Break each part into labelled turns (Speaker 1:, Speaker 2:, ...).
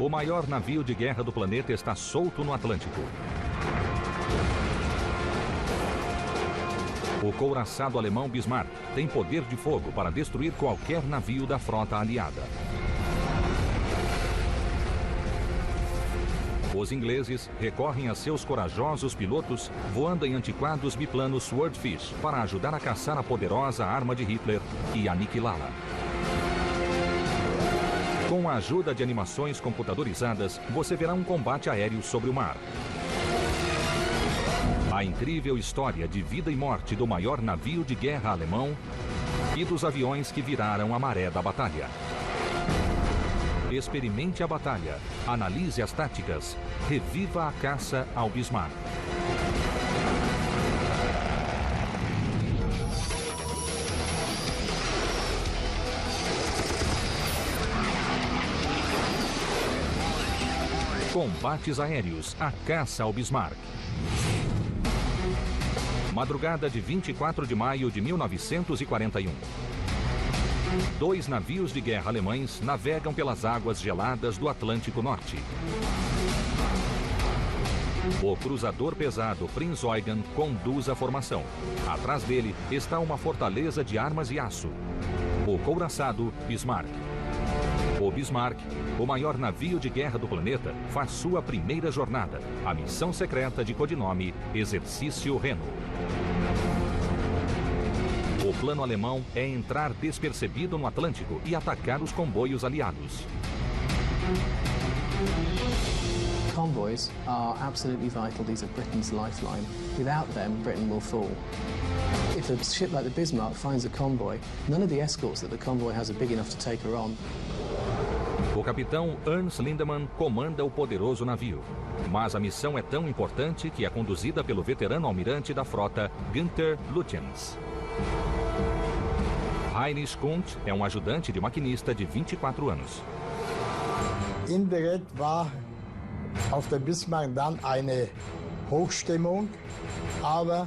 Speaker 1: O maior navio de guerra do planeta está solto no Atlântico. O couraçado alemão Bismarck tem poder de fogo para destruir qualquer navio da frota aliada. Os ingleses recorrem a seus corajosos pilotos voando em antiquados biplanos Swordfish para ajudar a caçar a poderosa arma de Hitler e aniquilá-la. Com a ajuda de animações computadorizadas, você verá um combate aéreo sobre o mar. A incrível história de vida e morte do maior navio de guerra alemão e dos aviões que viraram a maré da batalha. Experimente a batalha, analise as táticas, reviva a caça ao Bismarck. Combates aéreos, a caça ao Bismarck. Madrugada de 24 de maio de 1941. 2 navios de guerra alemães navegam pelas águas geladas do Atlântico Norte. O cruzador pesado Prinz Eugen conduz a formação. Atrás dele está uma fortaleza de armas e aço. O couraçado Bismarck. O Bismarck, o maior navio de guerra do planeta, faz sua primeira jornada, a missão secreta de codinome Exercício Reno. O plano alemão é entrar despercebido no Atlântico e atacar os comboios aliados.
Speaker 2: Convoys are absolutely vital. These are Britain's lifeline. Without them, Britain will fall. If a ship like the Bismarck finds a convoy, none of the escorts that the convoy has are big enough to take her on.
Speaker 1: O capitão Ernst Lindemann comanda o poderoso navio. Mas a missão é tão importante que é conduzida pelo veterano almirante da frota, Günther Lutyens. Heinrich Kundt é um ajudante de maquinista de 24 anos.
Speaker 3: In Brett war auf der Bismarck dann eine Hochstimmung, aber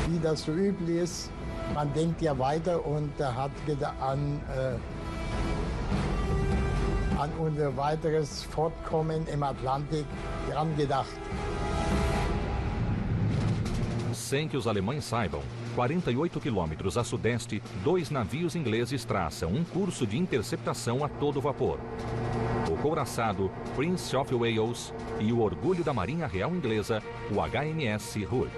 Speaker 3: wie das so üblich ist, man denkt ja weiter und hat an unser weiteres Fortkommen im Atlantik dran gedacht.
Speaker 1: Sem que os alemães saibam, 48 quilômetros a sudeste, 2 navios ingleses traçam um curso de interceptação a todo vapor. O couraçado Prince of Wales e o orgulho da Marinha Real Inglesa, o HMS Hood.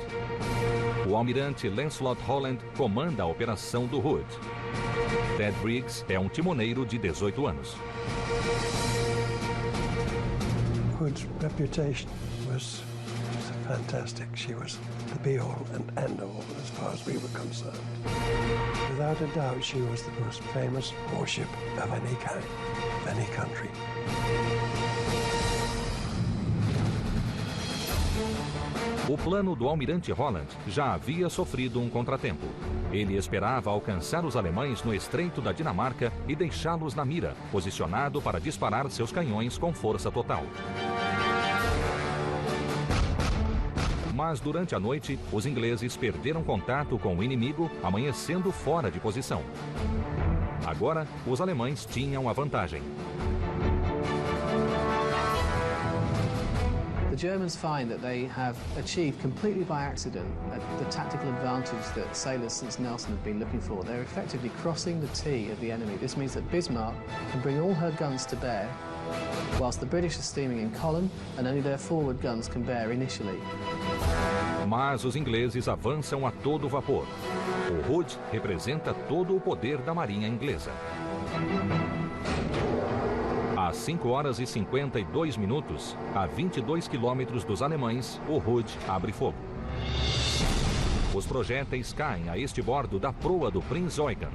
Speaker 1: O almirante Lancelot Holland comanda a operação do Hood. Ted Briggs é um timoneiro de 18 anos.
Speaker 4: Hood's reputation was fantastic. She was the be-all and end-all as far as we were concerned. Without a doubt, she was the most famous warship of any kind, of any country.
Speaker 1: O plano do almirante Holland já havia sofrido um contratempo. Ele esperava alcançar os alemães no estreito da Dinamarca e deixá-los na mira, posicionado para disparar seus canhões com força total. Mas durante a noite, os ingleses perderam contato com o inimigo, amanhecendo fora de posição. Agora, os alemães tinham a vantagem.
Speaker 2: The Germans find that they have achieved completely by accident the tactical advantage that sailors since Nelson have been looking for. They're effectively crossing the T of the enemy. This means that Bismarck can bring all her guns to bear, whilst the British are steaming in column and only their forward guns can bear initially.
Speaker 1: Mas os ingleses avançam a todo vapor. O Hood representa todo o poder da marinha inglesa. Às 5 horas e 52 minutos, a 22 quilômetros dos alemães, o Hood abre fogo. Os projéteis caem a este bordo da proa do Prinz Eugen.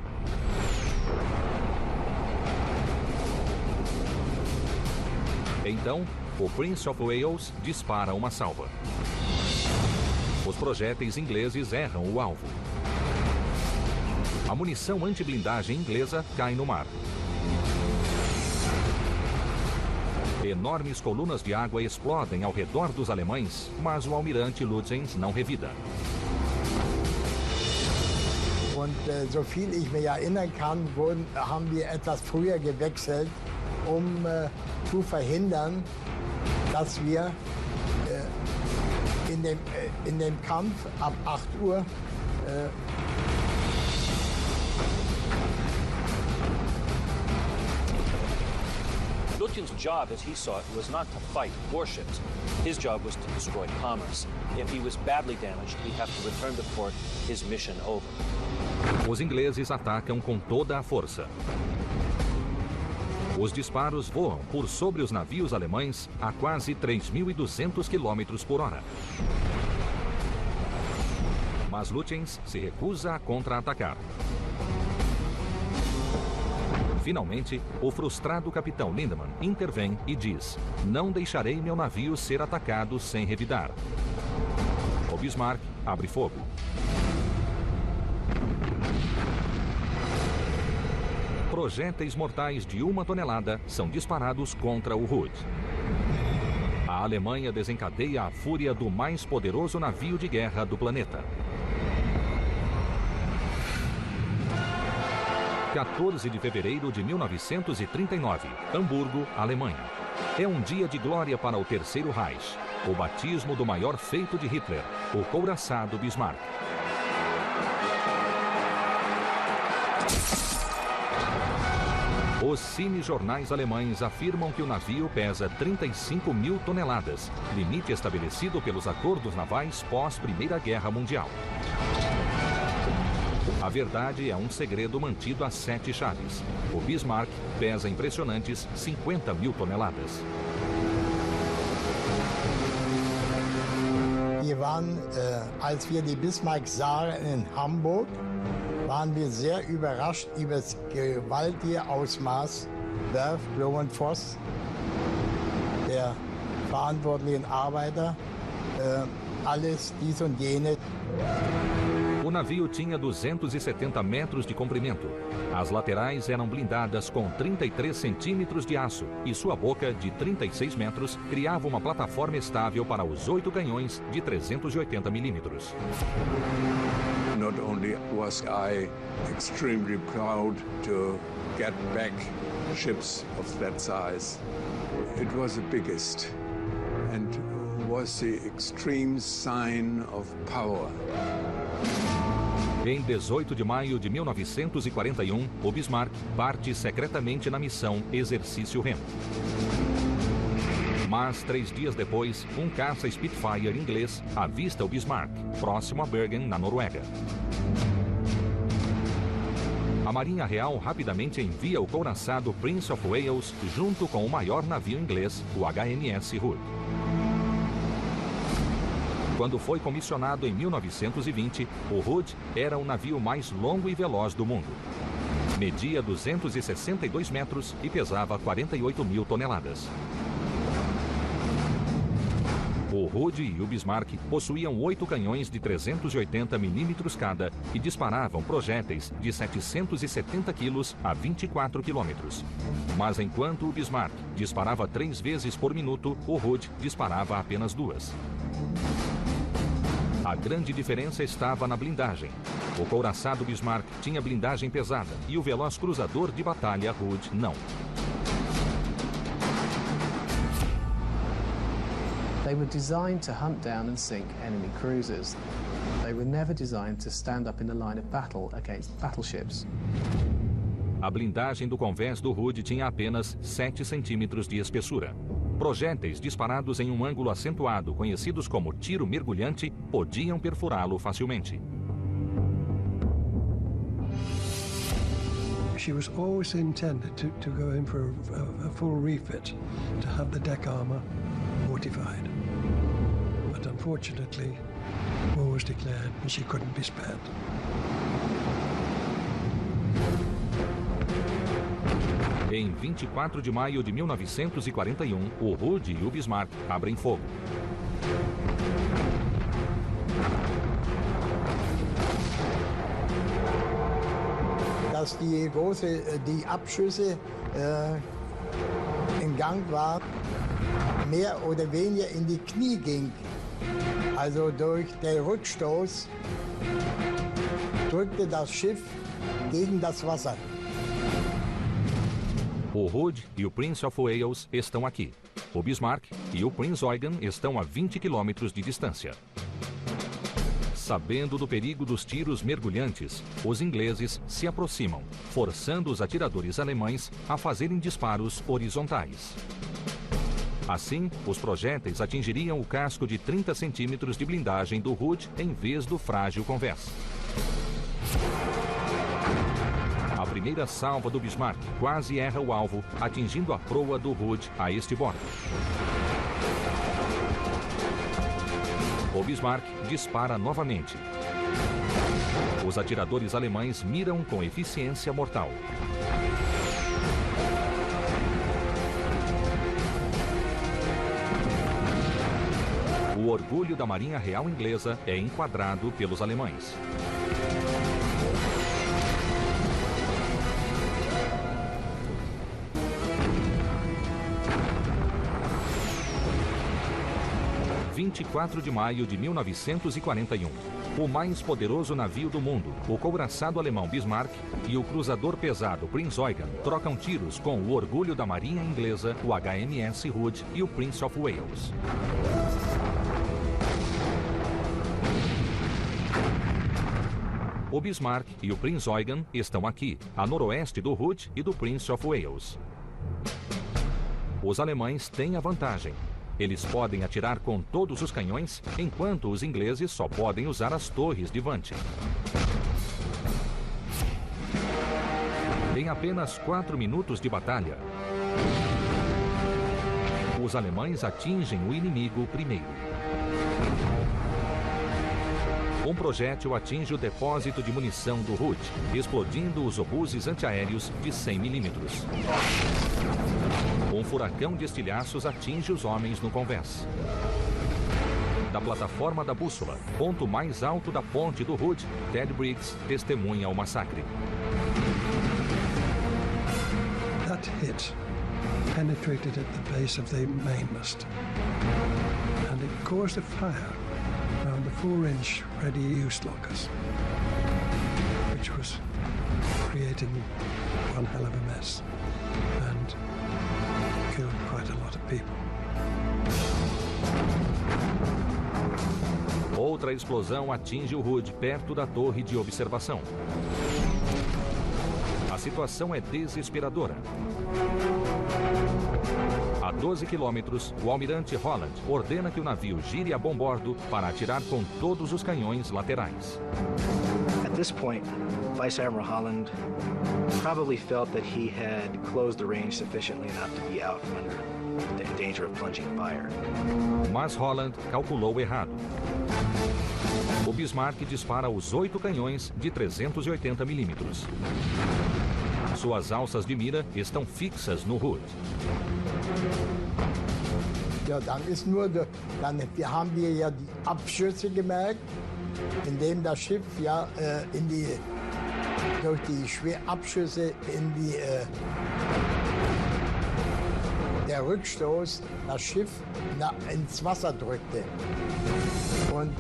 Speaker 1: Então, o Prince of Wales dispara uma salva. Os projéteis ingleses erram o alvo. A munição antiblindagem inglesa cai no mar. Enormes colunas de água explodem ao redor dos alemães, mas o almirante Lutyens não revida.
Speaker 3: Und so viel ich mich erinnern kann, haben wir etwas früher gewechselt, zu verhindern, dass wir in dem Kampf ab 8 Uhr
Speaker 5: Lutjen's job, as he saw it, was not to fight warships. His job was to destroy commerce. If he was badly damaged, he'd have to return to port, his mission over.
Speaker 1: Os ingleses atacam com toda a força. Os disparos voam por sobre os navios alemães a quase 3.200 km por hora. Mas Lutyens se recusa a contra-atacar. Finalmente, o frustrado capitão Lindemann intervém e diz: "Não deixarei meu navio ser atacado sem revidar." O Bismarck abre fogo. Projéteis mortais de 1 tonelada são disparados contra o Hood. A Alemanha desencadeia a fúria do mais poderoso navio de guerra do planeta. 14 de fevereiro de 1939, Hamburgo, Alemanha. É um dia de glória para o Terceiro Reich, o batismo do maior feito de Hitler, o couraçado Bismarck. Os cinejornais alemães afirmam que o navio pesa 35.000 toneladas, limite estabelecido pelos acordos navais pós-Primeira Guerra Mundial. A verdade é um segredo mantido a 7 chaves. O Bismarck pesa impressionantes 50.000 toneladas.
Speaker 3: Wir waren, als wir die Bismarck sahen in Hamburg, waren wir sehr überrascht über das gewaltige Ausmaß. Werf, Blow und Voss, der verantwortlichen Arbeiter, alles dies und jene.
Speaker 1: O navio tinha 270 metros de comprimento. As laterais eram blindadas com 33 centímetros de aço e sua boca, de 36 metros, criava uma plataforma estável para os 8 canhões de 380 milímetros.
Speaker 6: Not only was I extremely proud to get back ships of that size, it was the biggest and was the extreme sign of power.
Speaker 1: Em 18 de maio de 1941, o Bismarck parte secretamente na missão Exercício Remo. Mas 3 dias depois, um caça Spitfire inglês avista o Bismarck, próximo a Bergen, na Noruega. A Marinha Real rapidamente envia o couraçado Prince of Wales junto com o maior navio inglês, o HMS Hood. Quando foi comissionado em 1920, o Hood era o navio mais longo e veloz do mundo. Media 262 metros e pesava 48.000 toneladas. O Hood e o Bismarck possuíam 8 canhões de 380 milímetros cada e disparavam projéteis de 770 quilos a 24 quilômetros. Mas enquanto o Bismarck disparava 3 vezes por minuto, o Hood disparava apenas 2. A grande diferença estava na blindagem. O couraçado Bismarck tinha blindagem pesada e o veloz cruzador de batalha Hood não.
Speaker 2: They were designed to hunt down and sink enemy cruisers. They were never designed to stand up in the line of battle against battleships.
Speaker 1: A blindagem do convés do Hood tinha apenas 7 centímetros de espessura. Projéteis disparados em um ângulo acentuado, conhecidos como tiro mergulhante, podiam perfurá-lo facilmente.
Speaker 4: She was always intended to go in for a full refit, to have the deck armor fortified. But unfortunately, war was declared and she couldn't be spared.
Speaker 1: Em 24 de maio de 1941, o Hood e o Bismarck abrem fogo.
Speaker 3: Dass die Abschüsse in Gang waren, mehr oder weniger in die Knie ging. Also durch den Rückstoß drückte das Schiff gegen das Wasser.
Speaker 1: O Hood e o Prince of Wales estão aqui. O Bismarck e o Prinz Eugen estão a 20 quilômetros de distância. Sabendo do perigo dos tiros mergulhantes, os ingleses se aproximam, forçando os atiradores alemães a fazerem disparos horizontais. Assim, os projéteis atingiriam o casco de 30 centímetros de blindagem do Hood em vez do frágil convés. A primeira salva do Bismarck quase erra o alvo, atingindo a proa do Hood a este bordo. O Bismarck dispara novamente. Os atiradores alemães miram com eficiência mortal. O orgulho da Marinha Real Inglesa é enquadrado pelos alemães. – 24 de maio de 1941. O mais poderoso navio do mundo, o couraçado alemão Bismarck, e o cruzador pesado Prinz Eugen trocam tiros com o orgulho da Marinha Inglesa, o HMS Hood e o Prince of Wales. O Bismarck e o Prinz Eugen estão aqui, a noroeste do Hood e do Prince of Wales. Os alemães têm a vantagem. Eles podem atirar com todos os canhões, enquanto os ingleses só podem usar as torres de Vante. Em apenas 4 minutos de batalha, os alemães atingem o inimigo primeiro. Um projétil atinge o depósito de munição do Hood, explodindo os obuses antiaéreos de 100 milímetros. Um furacão de estilhaços atinge os homens no convés. Da plataforma da bússola, ponto mais alto da ponte do Hood, Ted Briggs testemunha o massacre.
Speaker 4: That hit penetrated at the base of the mainmast, and it caused a fire around the 4-inch ready-use lockers, which was creating one hell of a mess and killed quite a lot of people.
Speaker 1: Outra explosão atinge o Hood perto da torre de observação. A situação é desesperadora. A 12 quilômetros, o almirante Holland ordena que o navio gire a bombordo para atirar com todos os canhões laterais.
Speaker 7: At this point, Vice Admiral Holland probably felt that he had closed the range sufficiently enough to be out from under the danger of plunging fire.
Speaker 1: Mas Holland calculou errado. O Bismarck dispara os 8 canhões de 380 milímetros. Suas alças de mira estão fixas no Hood.
Speaker 3: Ja, dann ist nur, wir haben wir ja die Abschüsse gemerkt, indem das Schiff ja durch die Abschüsse der Rückstoß das Schiff ins Wasser drückte. Und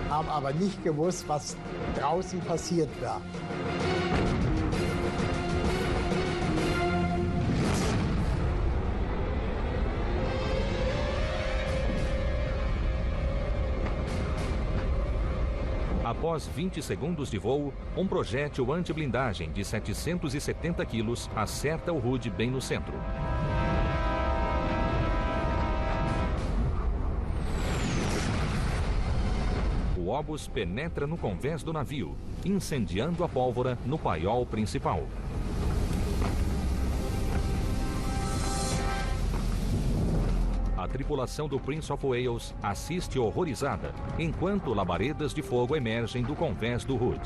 Speaker 3: haben aber nicht gewusst, was draußen passiert war.
Speaker 1: Após 20 segundos de voo, um projétil anti-blindagem de 770 quilos acerta o Hood bem no centro. O obus penetra no convés do navio, incendiando a pólvora no paiol principal. A tripulação do Prince of Wales assiste horrorizada, enquanto labaredas de fogo emergem do convés do Hood.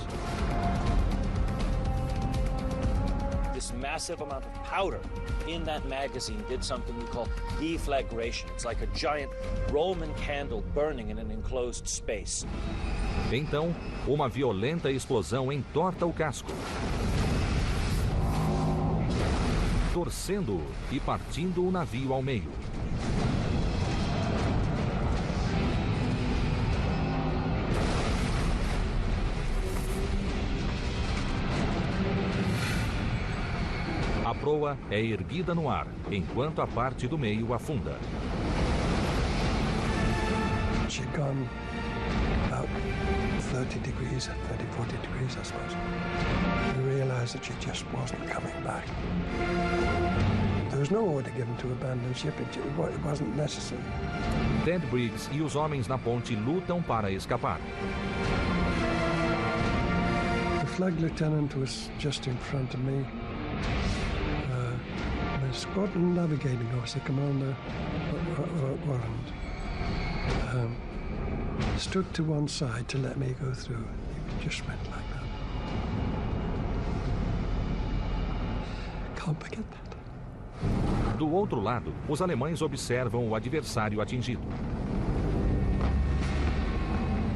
Speaker 5: This massive amount of powder in that magazine did something we call deflagration. It's like a giant Roman candle burning in an enclosed space.
Speaker 1: Então, uma violenta explosão entorta o casco, torcendo-o e partindo o navio ao meio. A proa é erguida no ar, enquanto a parte do meio afunda.
Speaker 4: She'd gone about 30 degrees, 40 degrees, I suppose. We realized that she just wasn't coming back. There was no order given to abandon ship. It wasn't necessary.
Speaker 1: Ted Briggs e os homens na ponte lutam para escapar.
Speaker 4: The flag lieutenant was just in front of me. The squadron navigating officer, Commander Warren, stood to one side to let me go through. He just went like that. Can't forget that.
Speaker 1: Do outro lado, os alemães observam o adversário atingido.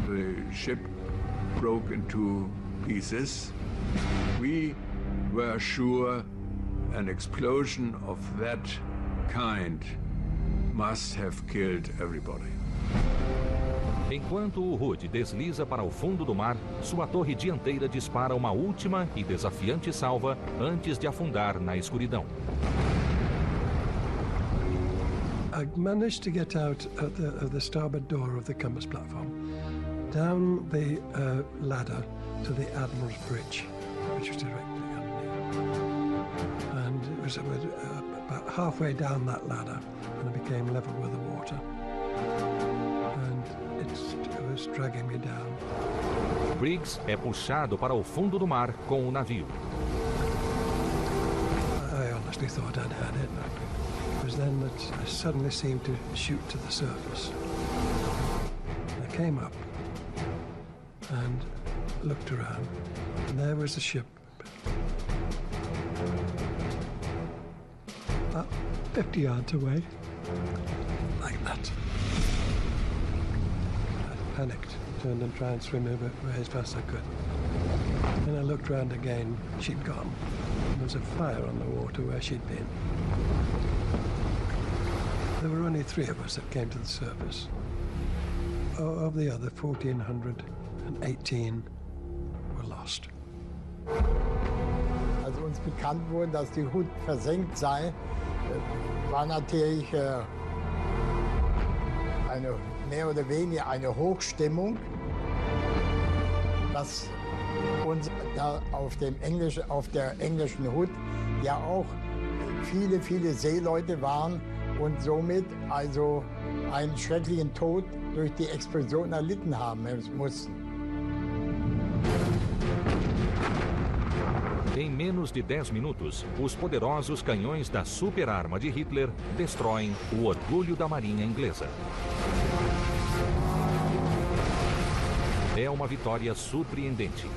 Speaker 6: The ship broke into pieces. We were sure an explosion of that kind must have killed everybody.
Speaker 1: Enquanto o Hood desliza para o fundo do mar, sua torre dianteira dispara uma última e desafiante salva antes de afundar na escuridão.
Speaker 4: I managed to get out of the starboard door of the compass platform, down the ladder to the Admiral's Bridge, which was directly underneath. And it was about halfway down that ladder, and I became level with the water. And it was dragging me down.
Speaker 1: Briggs é puxado para o fundo do mar com o navio.
Speaker 4: I honestly thought I'd had it. It was then that I suddenly seemed to shoot to the surface. I came up and looked around, and there was the ship. About 50 yards away, like that. I panicked, turned and tried and swim over as fast as I could. Then I looked round again, she'd gone. There was a fire on the water where she'd been. There were only 3 of us that came to the surface. Of the other 1,418 were lost.
Speaker 3: Als uns bekannt wurde, dass die Hood versenkt sei, war natürlich mehr oder weniger eine Hochstimmung, was uns da auf der englischen Hood ja auch viele Seeleute waren und somit also einen schrecklichen Tod durch die Explosion erlitten haben mussten.
Speaker 1: Em menos de 10 minutos, os poderosos canhões da superarma de Hitler destroem o orgulho da marinha inglesa. É uma vitória surpreendente.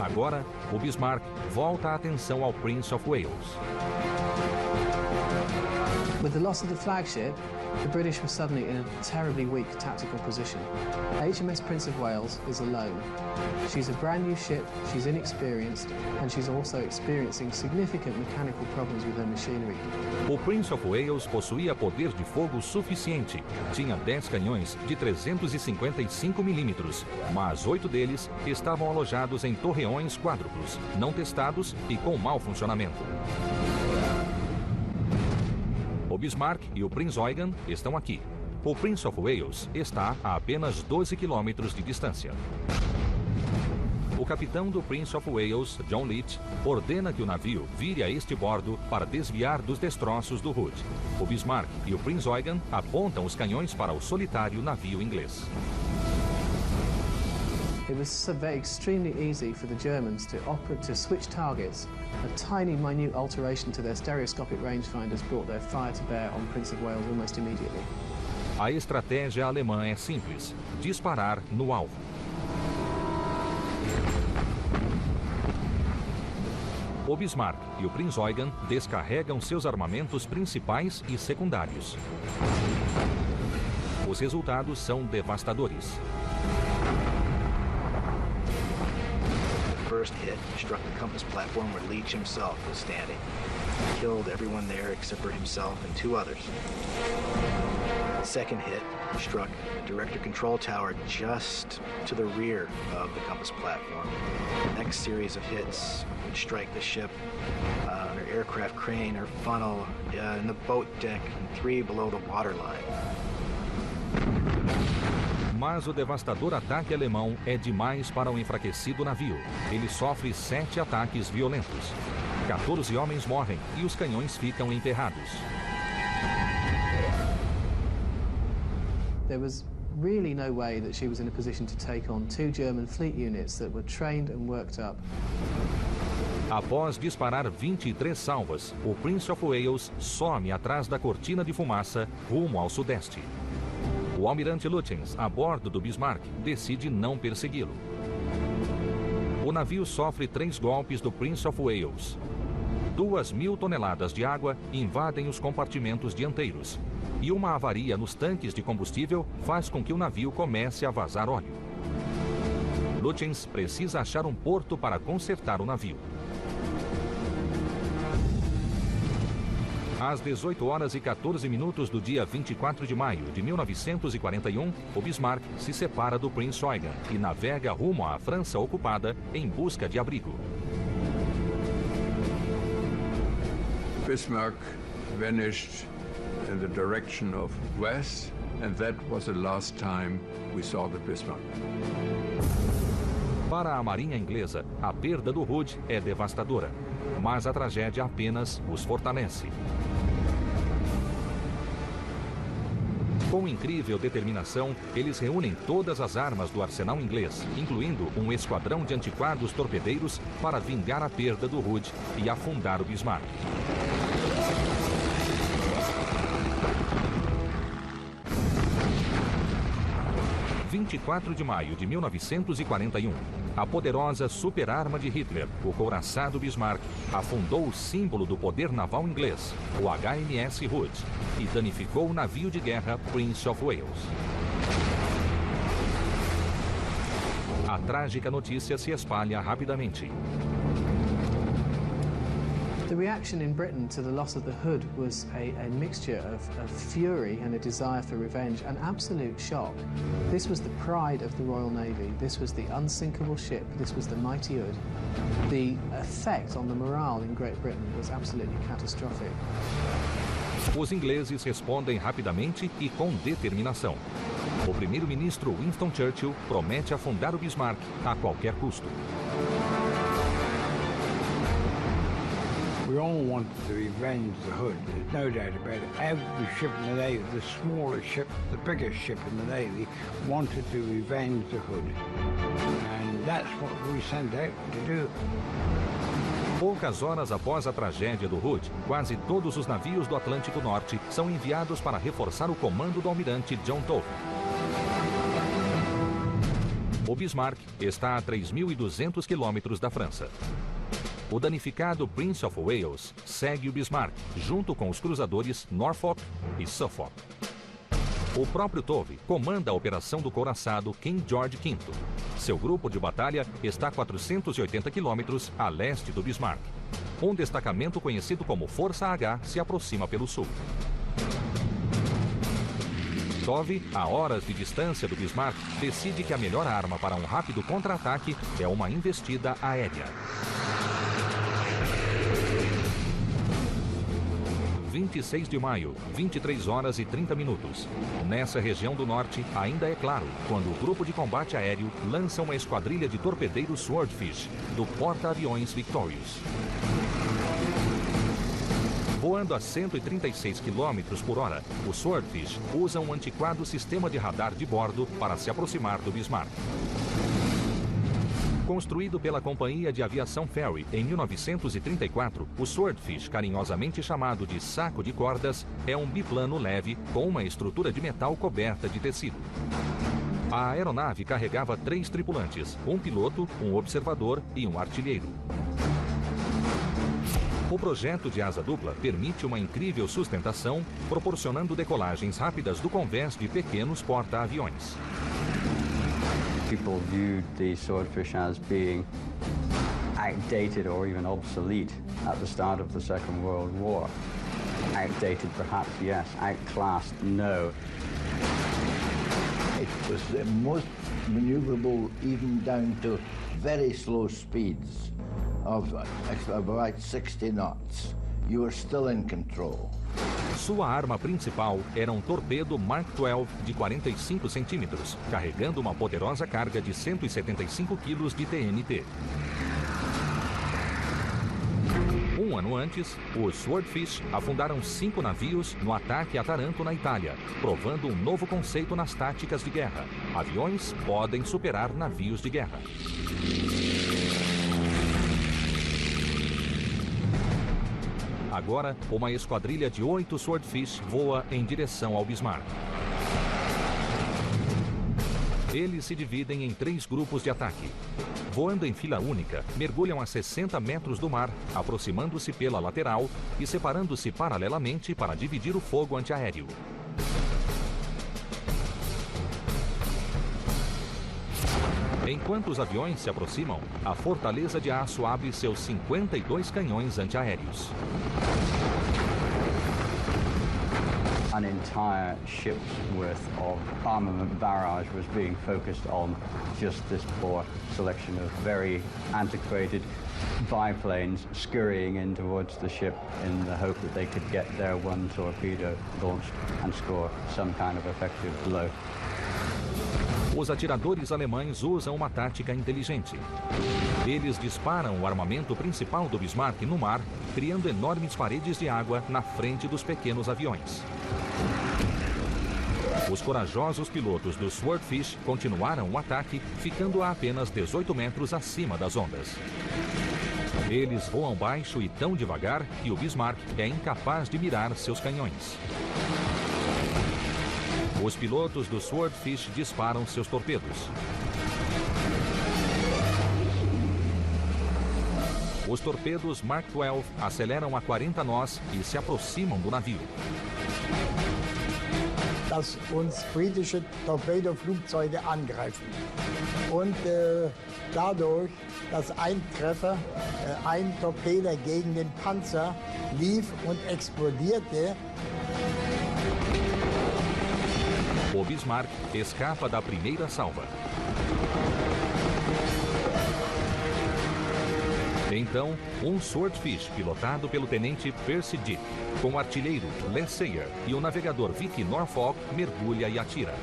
Speaker 1: Agora, o Bismarck volta a atenção ao Prince of Wales.
Speaker 2: With the loss of the flagship, the British were suddenly in a terribly weak tactical position. HMS Prince of Wales is alone. She's a brand new ship, she's inexperienced, and she's also experiencing significant mechanical problems with her machinery.
Speaker 1: O Prince of Wales possuía poder de fogo suficiente. Tinha 10 canhões de 355 milímetros, mas 8 deles estavam alojados em torreões quádruplos, não testados e com mau funcionamento. O Bismarck e o Prinz Eugen estão aqui. O Prince of Wales está a apenas 12 quilômetros de distância. O capitão do Prince of Wales, John Leach, ordena que o navio vire a este bordo para desviar dos destroços do Hood. O Bismarck e o Prinz Eugen apontam os canhões para o solitário navio inglês.
Speaker 2: It was extremely easy for the Germans to switch targets. A tiny, minute alteration to their stereoscopic rangefinders brought their fire to bear on Prince of Wales almost immediately.
Speaker 1: A estratégia alemã é simples: disparar no alvo. O Bismarck e o Prinz Eugen descarregam seus armamentos principais e secundários. Os resultados são devastadores.
Speaker 7: first hit struck the compass platform where Leach himself was standing. He killed everyone there except for himself and 2 others. The second hit struck the director control tower just to the rear of the compass platform. The next series of hits would strike the ship on her aircraft crane, her funnel, in the boat deck, and 3 below the waterline.
Speaker 1: Mas o devastador ataque alemão é demais para o enfraquecido navio. Ele sofre 7 ataques violentos. 14 homens morrem e os canhões ficam emperrados.
Speaker 2: There was really no way that she was in a position to take on 2 German fleet units that were trained and worked up.
Speaker 1: Após disparar 23 salvas, o Prince of Wales some atrás da cortina de fumaça rumo ao sudeste. O almirante Lutyens, a bordo do Bismarck, decide não persegui-lo. O navio sofre 3 golpes do Prince of Wales. 2.000 toneladas de água invadem os compartimentos dianteiros. E uma avaria nos tanques de combustível faz com que o navio comece a vazar óleo. Lutyens precisa achar um porto para consertar o navio. Às 18 horas e 14 minutos do dia 24 de maio de 1941, o Bismarck se separa do Prince Eugen e navega rumo à França ocupada em busca de abrigo.
Speaker 6: Bismarck vanished in the direction of west, and that was the last time we saw the Bismarck.
Speaker 1: Para a Marinha Inglesa, a perda do Hood é devastadora, mas a tragédia apenas os fortalece. Com incrível determinação, eles reúnem todas as armas do arsenal inglês, incluindo um esquadrão de antiquados torpedeiros, para vingar a perda do Hood e afundar o Bismarck. Em 24 de maio de 1941, a poderosa superarma de Hitler, o couraçado Bismarck, afundou o símbolo do poder naval inglês, o HMS Hood, e danificou o navio de guerra Prince of Wales. A trágica notícia se espalha rapidamente.
Speaker 2: The reaction in Britain to the loss of the Hood was a mixture of fury and a desire for revenge, an absolute shock. This was the pride of the Royal Navy. This was the unsinkable ship. This was the mighty Hood. The effect on the morale in Great Britain was absolutely catastrophic.
Speaker 1: Os ingleses respondem rapidamente e com determinação. O primeiro-ministro Winston Churchill promete afundar o Bismarck a qualquer custo.
Speaker 8: We all wanted to revenge the Hood, there's no doubt about it. Every ship in the Navy, the smaller ship, the biggest ship in the Navy, wanted to revenge the Hood. And that's what we sent out to do.
Speaker 1: Poucas horas após a tragédia do Hood, quase todos os navios do Atlântico Norte são enviados para reforçar o comando do almirante John Todd. O Bismarck está a 3.200 quilômetros da França. O danificado Prince of Wales segue o Bismarck, junto com os cruzadores Norfolk e Suffolk. O próprio Tovey comanda a operação do couraçado King George V. Seu grupo de batalha está a 480 quilômetros a leste do Bismarck. Um destacamento conhecido como Força H se aproxima pelo sul. Tovey, a horas de distância do Bismarck, decide que a melhor arma para um rápido contra-ataque é uma investida aérea. 26 de maio, 23 horas e 30 minutos. Nessa região do norte, ainda é claro, quando o grupo de combate aéreo lança uma esquadrilha de torpedeiros Swordfish, do porta-aviões Victorious. Voando a 136 km por hora, o Swordfish usa um antiquado sistema de radar de bordo para se aproximar do Bismarck. Construído pela Companhia de Aviação Fairey em 1934, o Swordfish, carinhosamente chamado de saco de cordas, é um biplano leve com uma estrutura de metal coberta de tecido. A aeronave carregava 3 tripulantes, um piloto, um observador e um artilheiro. O projeto de asa dupla permite uma incrível sustentação, proporcionando decolagens rápidas do convés de pequenos porta-aviões.
Speaker 9: People viewed the Swordfish as being outdated or even obsolete at the start of the Second World War. Outdated, perhaps, yes. Outclassed, no.
Speaker 10: It was the most maneuverable, even down to very slow speeds of about 60 knots. You were still in control.
Speaker 1: Sua arma principal era um torpedo Mark 12 de 45 centímetros, carregando uma poderosa carga de 175 quilos de TNT. Um ano antes, os Swordfish afundaram 5 navios no ataque a Taranto, na Itália, provando um novo conceito nas táticas de guerra. Aviões podem superar navios de guerra. Agora, uma esquadrilha de 8 Swordfish voa em direção ao Bismarck. Eles se dividem em 3 grupos de ataque. Voando em fila única, mergulham a 60 metros do mar, aproximando-se pela lateral e separando-se paralelamente para dividir o fogo antiaéreo. Enquanto os aviões se aproximam, a fortaleza de aço abre seus 52 canhões antiaéreos.
Speaker 9: An entire ship's worth of armament barrage was being focused on just this poor selection of very antiquated biplanes scurrying in towards the ship in the hope that they could get their one torpedo launched and score some kind of effective blow.
Speaker 1: Os atiradores alemães usam uma tática inteligente. Eles disparam o armamento principal do Bismarck no mar, criando enormes paredes de água na frente dos pequenos aviões. Os corajosos pilotos dos Swordfish continuaram o ataque, ficando a apenas 18 metros acima das ondas. Eles voam baixo e tão devagar que o Bismarck é incapaz de mirar seus canhões. Os pilotos do Swordfish disparam seus torpedos. Os torpedos Mark 12 aceleram a 40 nós e se aproximam do navio.
Speaker 3: Dass uns britische Torpedoflugzeuge angreifen. Und dadurch, dass ein Treffer, ein Torpedo gegen den Panzer lief und explodierte.
Speaker 1: O Bismarck escapa da primeira salva. Então, um Swordfish pilotado pelo tenente Percy Dick, com o artilheiro Les Sayer e o navegador Vicky Norfolk, mergulha e atira.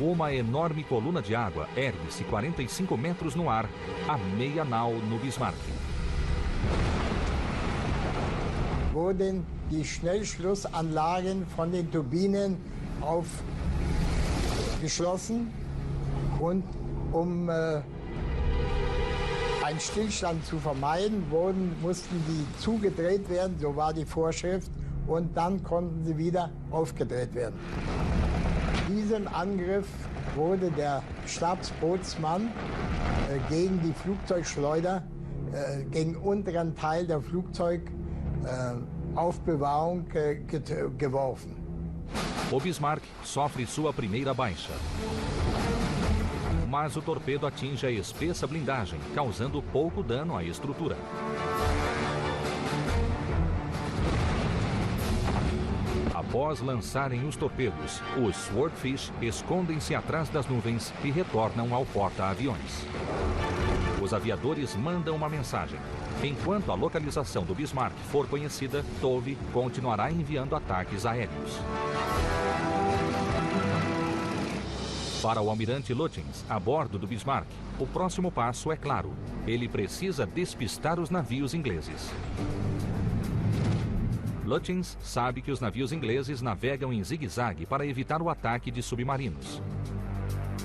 Speaker 1: Uma enorme coluna de água ergue-se 45 metros no ar, a meia nau no Bismarck.
Speaker 3: Wurden die Schnellschlussanlagen von den Turbinen aufgeschlossen und einen Stillstand zu vermeiden, mussten die zugedreht werden, so war die Vorschrift, und dann konnten sie wieder aufgedreht werden. Diesen Angriff wurde der Stabsbootsmann gegen die Flugzeugschleuder, gegen den unteren Teil der Flugzeugaufbewahrung geworfen.
Speaker 1: O Bismarck sofre sua primeira baixa. Mas o torpedo atinge a espessa blindagem, causando pouco dano à estrutura. Após lançarem os torpedos, os Swordfish escondem-se atrás das nuvens e retornam ao porta-aviões. Os aviadores mandam uma mensagem. Enquanto a localização do Bismarck for conhecida, Tove continuará enviando ataques aéreos. Para o almirante Lutyens, a bordo do Bismarck, o próximo passo é claro. Ele precisa despistar os navios ingleses. Lutyens sabe que os navios ingleses navegam em zigue-zague para evitar o ataque de submarinos.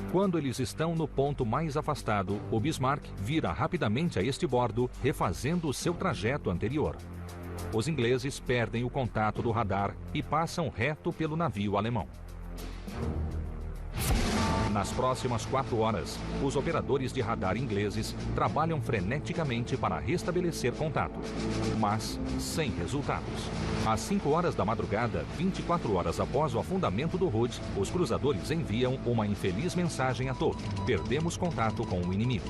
Speaker 1: Quando eles estão no ponto mais afastado, o Bismarck vira rapidamente a este bordo, refazendo o seu trajeto anterior. Os ingleses perdem o contato do radar e passam reto pelo navio alemão. Na Nas próximas 4 horas, os operadores de radar ingleses trabalham freneticamente para restabelecer contato, mas sem resultados. Às 5 horas da madrugada, 24 horas após o afundamento do Hood, os cruzadores enviam uma infeliz mensagem a Tove: perdemos contato com o inimigo.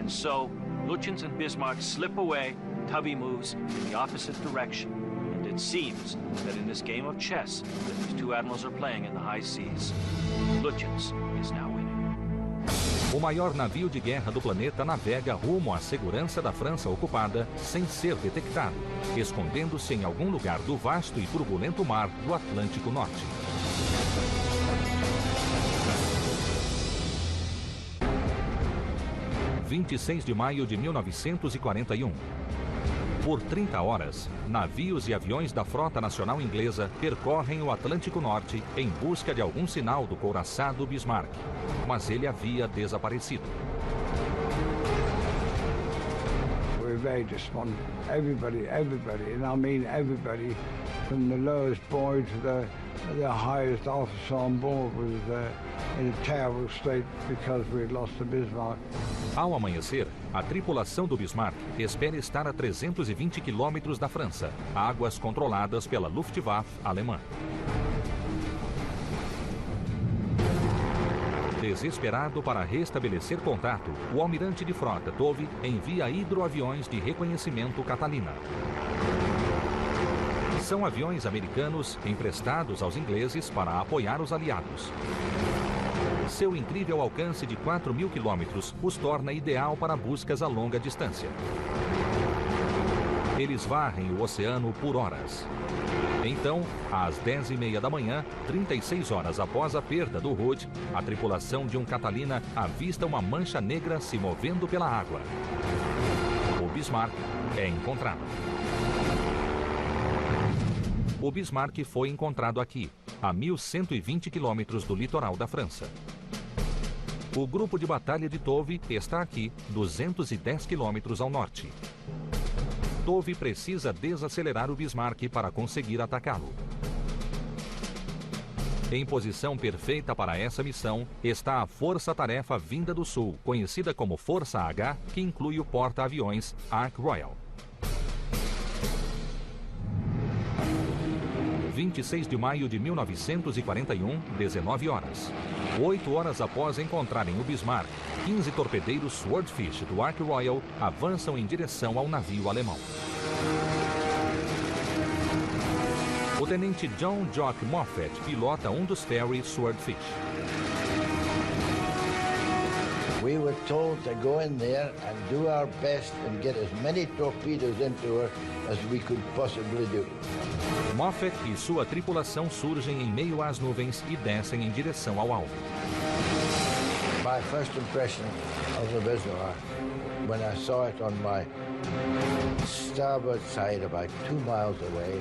Speaker 5: And so, Lutyens and Bismarck slip away. Tubby moves in the opposite direction. And it seems that in this game of chess that these two admirals are playing in the high seas, Lutyens is now winning.
Speaker 1: O maior navio de guerra do planeta navega rumo à segurança da França ocupada sem ser detectado, escondendo-se em algum lugar do vasto e turbulento mar do Atlântico Norte. – 26 de maio de 1941. Por 30 horas, navios e aviões da Frota Nacional Inglesa percorrem o Atlântico Norte em busca de algum sinal do couraçado Bismarck, mas ele havia desaparecido.
Speaker 8: We're very despondent. Everybody, and I mean everybody, from the lowest boy to the highest officer on board was in a terrible state because we had lost the Bismarck.
Speaker 1: Ao amanhecer, a tripulação do Bismarck espera estar a 320 quilômetros da França, águas controladas pela Luftwaffe alemã. Desesperado para restabelecer contato, o almirante de frota Tove envia hidroaviões de reconhecimento Catalina. São aviões americanos emprestados aos ingleses para apoiar os aliados. Seu incrível alcance de 4.000 quilômetros os torna ideal para buscas a longa distância. Eles varrem o oceano por horas. Então, às 10h30 da manhã, 36 horas após a perda do Hood, a tripulação de um Catalina avista uma mancha negra se movendo pela água. O Bismarck é encontrado. O Bismarck foi encontrado aqui, a 1.120 quilômetros do litoral da França. O grupo de batalha de Tove está aqui, 210 quilômetros ao norte. Tove precisa desacelerar o Bismarck para conseguir atacá-lo. Em posição perfeita para essa missão está a Força-Tarefa Vinda do Sul, conhecida como Força H, que inclui o porta-aviões Ark Royal. 26 de maio de 1941, 19 horas. 8 horas após encontrarem o Bismarck, 15 torpedeiros Swordfish do Ark Royal avançam em direção ao navio alemão. O tenente John Jock Moffat pilota um dos ferries Swordfish.
Speaker 10: We were told to go in there and do our best and get as many torpedoes into her as we could possibly do.
Speaker 1: Moffat e sua tripulação surgem em meio às nuvens e descem em direção ao alvo.
Speaker 10: My first impression of the Bismarck, when I saw it on my starboard side about 2 miles away,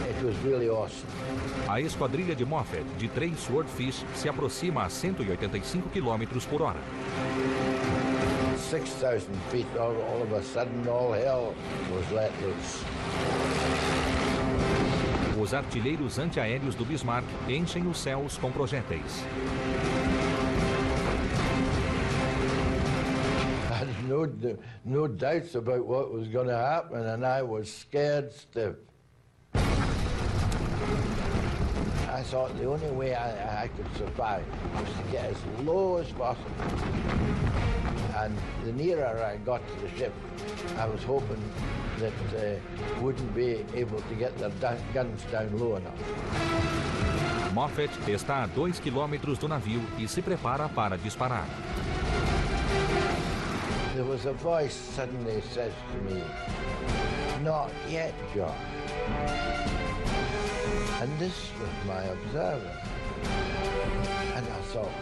Speaker 10: it was really awesome.
Speaker 1: A esquadrilha de Moffat, de 3 Swordfish, se aproxima a 185 km por hora.
Speaker 10: 6,000 feet, all of a sudden, all hell was let loose.
Speaker 1: Os artilheiros antiaéreos do Bismarck enchem os céus com projéteis.
Speaker 10: I had no doubts about what was going to happen, and I was scared stiff. I thought the only way I could survive was to get as low as possible. And the nearer I got to the ship, I was hoping that wouldn't be able to get their guns down low enough.
Speaker 1: Moffat está a 2 quilômetros do navio e se prepara para disparar.
Speaker 10: There was a voice suddenly says to me, "Not yet, John." And this was my observer. And I thought,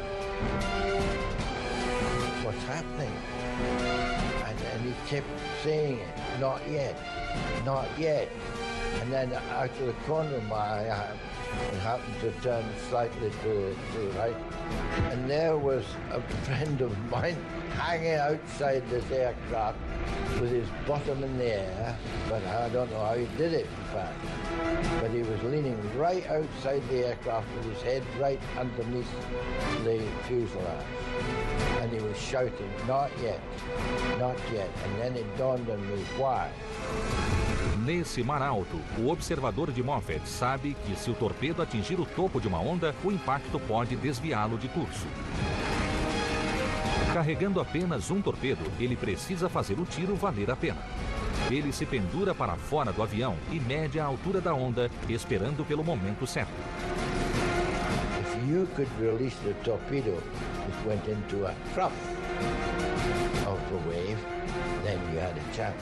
Speaker 10: what's happening? And he kept saying it, "Not yet, not yet." And then out of the corner of my eye, I happened to turn slightly to the right. And there was a friend of mine hanging outside this aircraft with his bottom in the air, but I don't know how he did it, in fact. but he was leaning right outside the aircraft with his head right underneath the fuselage. And he was shouting, "Not yet, not yet." And then it dawned on me why.
Speaker 1: Nesse mar alto, o observador de Moffett sabe que se o torpedo atingir o topo de uma onda, o impacto pode desviá-lo de curso. Carregando apenas um torpedo, ele precisa fazer o tiro valer a pena. Ele se pendura para fora do avião e mede a altura da onda, esperando pelo momento certo.
Speaker 10: If you could release the torpedo that went into a trough of the wave, then you had a chance.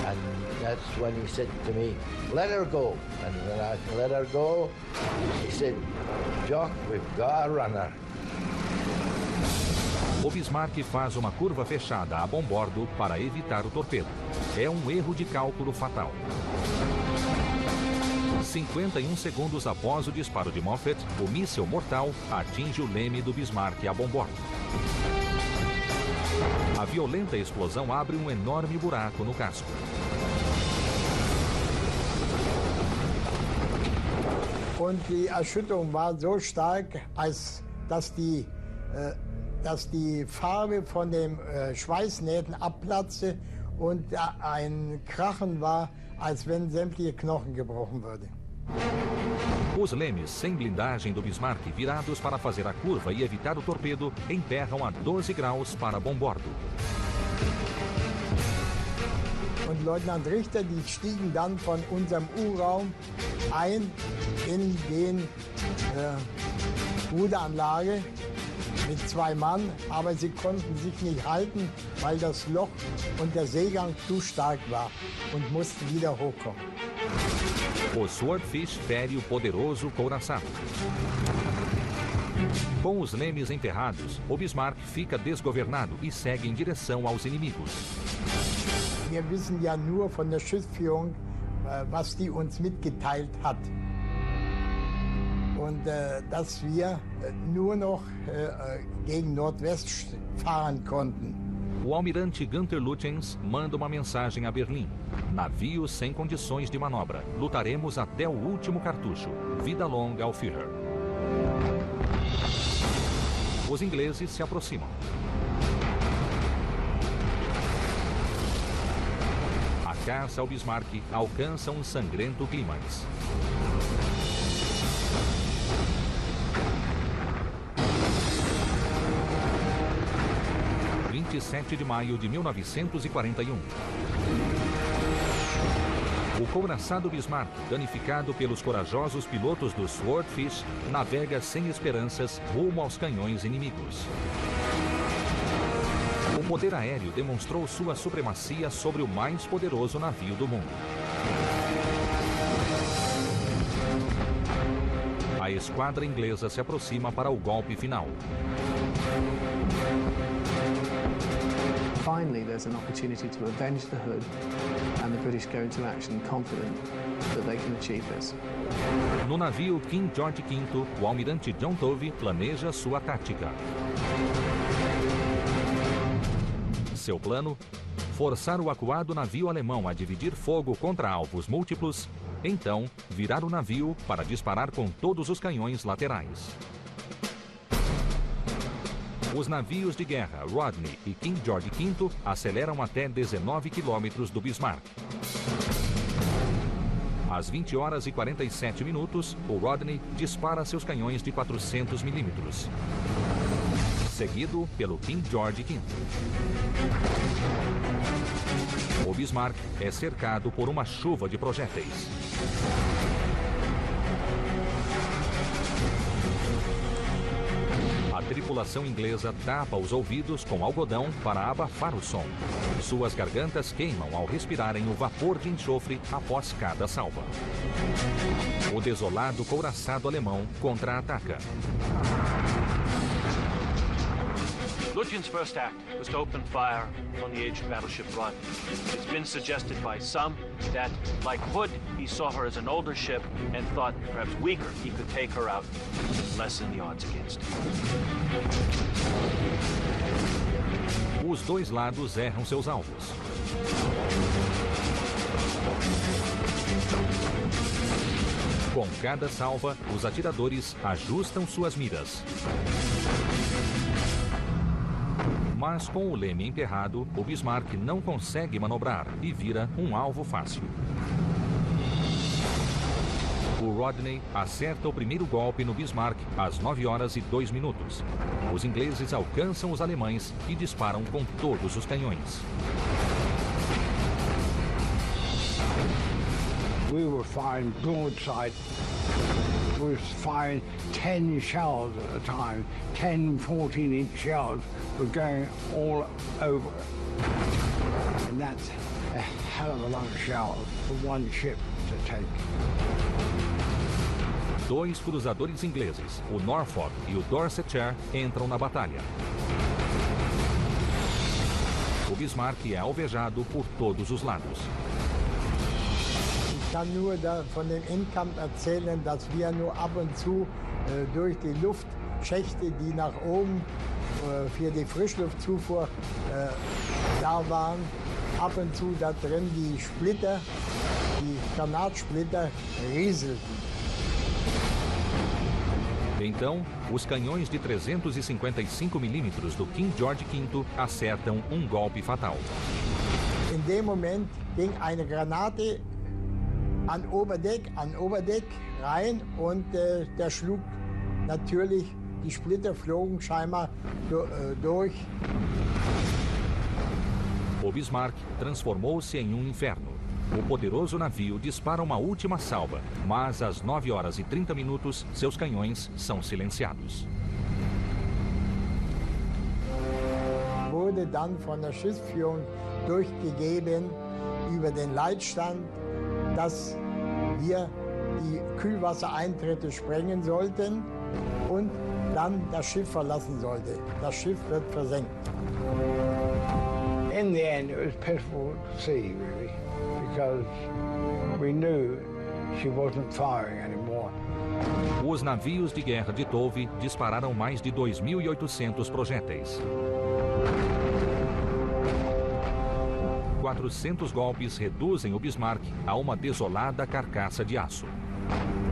Speaker 10: And that's when he said to me, "Let her go." And when I let her go, he said, "Jock, we've got a runner."
Speaker 1: O Bismarck faz uma curva fechada a bombordo para evitar o torpedo. É um erro de cálculo fatal. 51 segundos após o disparo de Moffett, o míssil mortal atinge o leme do Bismarck a bombordo. A violenta explosão abre um enorme buraco no casco.
Speaker 3: Und die Erschütterung war so stark, dass die Farbe von den Schweißnähten abplatzte und ein Krachen war, als wenn sämtliche Knochen gebrochen würden.
Speaker 1: Os lemes sem blindagem do Bismarck, virados para fazer a curva e evitar o torpedo, emperram a 12 graus para bombordo.
Speaker 3: Und Leutnant Richter, die stiegen dann von unserem U-Raum ein in den Ruderanlage mit 2 Mann, aber sie konnten sich nicht halten, weil das Loch und der Seegang zu stark war und mussten wieder hochkommen.
Speaker 1: O Swordfish fere o poderoso couraçado. Com os lemes emperrados, o Bismarck fica desgovernado e segue em direção aos inimigos.
Speaker 3: Wir wissen ja nur von der Schiffsführung, was die uns mitgeteilt hat. Und dass wir nur noch gegen Nordwest fahren konnten.
Speaker 1: O almirante Günther Lütjens manda uma mensagem a Berlim. Navio sem condições de manobra. Lutaremos até o último cartucho. Vida longa ao Führer. Os ingleses se aproximam. A caça ao Bismarck alcança um sangrento clímax. Dia 27 de maio de 1941. O couraçado Bismarck, danificado pelos corajosos pilotos do Swordfish, navega sem esperanças rumo aos canhões inimigos. O poder aéreo demonstrou sua supremacia sobre o mais poderoso navio do mundo. A esquadra inglesa se aproxima para o golpe final.
Speaker 2: Finally, there's an opportunity to avenge the Hood, and the British go into action confident that they can achieve this.
Speaker 1: No navio King George V, o almirante John Tovey planeja sua tática. Seu plano? Forçar o acuado navio alemão a dividir fogo contra alvos múltiplos, então virar o navio para disparar com todos os canhões laterais. Os navios de guerra Rodney e King George V aceleram até 19 quilômetros do Bismarck. Às 20 horas e 47 minutos, o Rodney dispara seus canhões de 400 milímetros, seguido pelo King George V. O Bismarck é cercado por uma chuva de projéteis. A tripulação inglesa tapa os ouvidos com algodão para abafar o som. Suas gargantas queimam ao respirarem o vapor de enxofre após cada salva. O desolado couraçado alemão contra-ataca.
Speaker 5: Lütjen's first act was to open fire on the aged battleship Rodney. It's been suggested by some that, like Hood, he saw her as an older ship and thought, perhaps weaker, he could take her out and lessen the odds against her.
Speaker 1: Os dois lados erram seus alvos. Com cada salva, os atiradores ajustam suas miras. Mas com o leme emperrado, o Bismarck não consegue manobrar e vira um alvo fácil. O Rodney acerta o primeiro golpe no Bismarck às 9 horas e 2 minutos. Os ingleses alcançam os alemães e disparam com todos os canhões.
Speaker 8: We were firing broadside. We were firing 10 shells at a time. 10, 14-inch shells were going all over. And that's a hell of a lot of shells for one ship to take.
Speaker 1: Dois cruzadores ingleses, o Norfolk e o Dorsetshire, entram na batalha. O Bismarck é alvejado por todos os lados.
Speaker 3: Ich kann nur von dem Endkampf erzählen, dass wir nur ab und zu durch die Luftschächte, die nach oben für die Frischluftzufuhr da waren, ab und zu da drin die Splitter, die Granatsplitter rieselten.
Speaker 1: Então, os canhões de 355 milímetros do King George V acertam um golpe fatal.
Speaker 3: In dem Moment ging eine Granate an Oberdeck rein und der schlug natürlich, die Splitter flogen scheinbar durch.
Speaker 1: O Bismarck transformou-se em um inferno. O poderoso navio dispara uma última salva, mas às 9 horas e 30 minutos, seus canhões são silenciados.
Speaker 3: Wurde dann von der Schiffsführung durchgegeben über den Leitstand, dass wir die Kühlwassereintritte sprengen sollten und dann das Schiff verlassen sollte. Das Schiff wird versenkt.
Speaker 8: In the end, it was pitiful to see, really, because we knew she wasn't firing anymore.
Speaker 1: Os navios de guerra de Tove dispararam mais de 2.800 projéteis. 400 golpes reduzem o Bismarck a uma desolada carcaça de aço.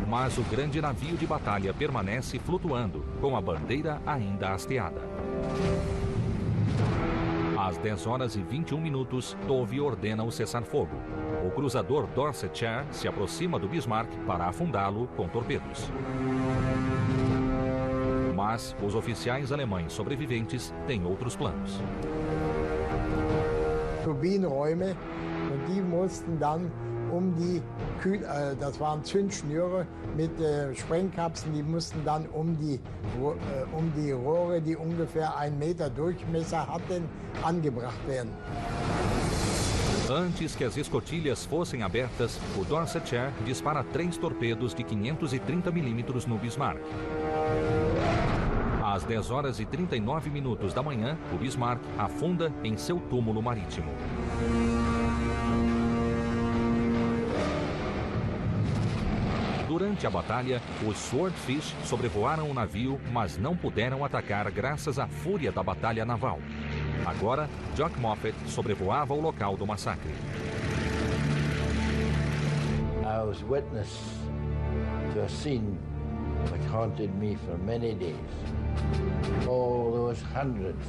Speaker 1: Mas o grande navio de batalha permanece flutuando, com a bandeira ainda hasteada. Às 10 horas e 21 minutos, Tove ordena o cessar-fogo. O cruzador Dorsetshire se aproxima do Bismarck para afundá-lo com torpedos. Mas os oficiais alemães sobreviventes têm outros planos.
Speaker 3: Turbinenräume und die mussten dann das waren Zündschnüre mit Sprengkapseln, die mussten dann um die Rohre, die ungefähr 1 Meter Durchmesser hatten, angebracht werden.
Speaker 1: Antes que as escotilhas fossem abertas, o Dorsetshire dispara 3 torpedos de 530 milímetros no Bismarck. Às 10 horas e 39 minutos da manhã, o Bismarck afunda em seu túmulo marítimo. Durante a batalha, os Swordfish sobrevoaram o navio, mas não puderam atacar graças à fúria da batalha naval. Agora, Jock Moffat sobrevoava o local do massacre.
Speaker 10: I was witness to a scene which haunted me for many days. All those hundreds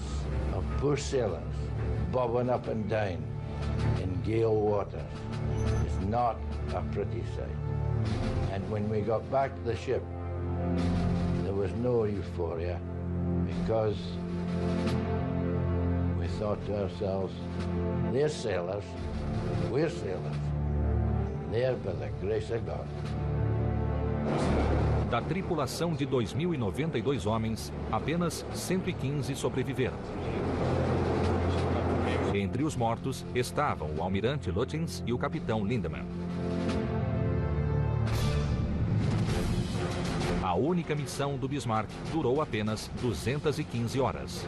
Speaker 10: of poor sailors bobbing up and down in gale waters is not a pretty sight. And when we got back to the ship, there was no euphoria because we thought to ourselves, they're sailors, we're sailors, and they're by the grace of God.
Speaker 1: Da tripulação de 2.092 homens, apenas 115 sobreviveram. Entre os mortos estavam o almirante Lutyens e o capitão Lindemann. A única missão do Bismarck durou apenas 215 horas.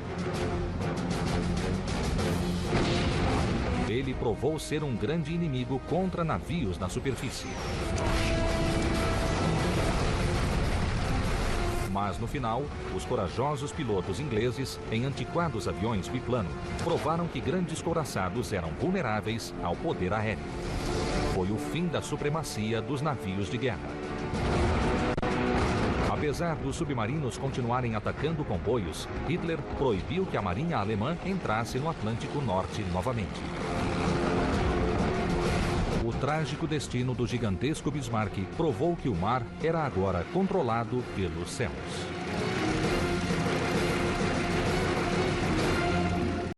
Speaker 1: Ele provou ser um grande inimigo contra navios na superfície. Mas no final, os corajosos pilotos ingleses, em antiquados aviões biplano, provaram que grandes couraçados eram vulneráveis ao poder aéreo. Foi o fim da supremacia dos navios de guerra. Apesar dos submarinos continuarem atacando comboios, Hitler proibiu que a marinha alemã entrasse no Atlântico Norte novamente. O trágico destino do gigantesco Bismarck provou que o mar era agora controlado pelos céus.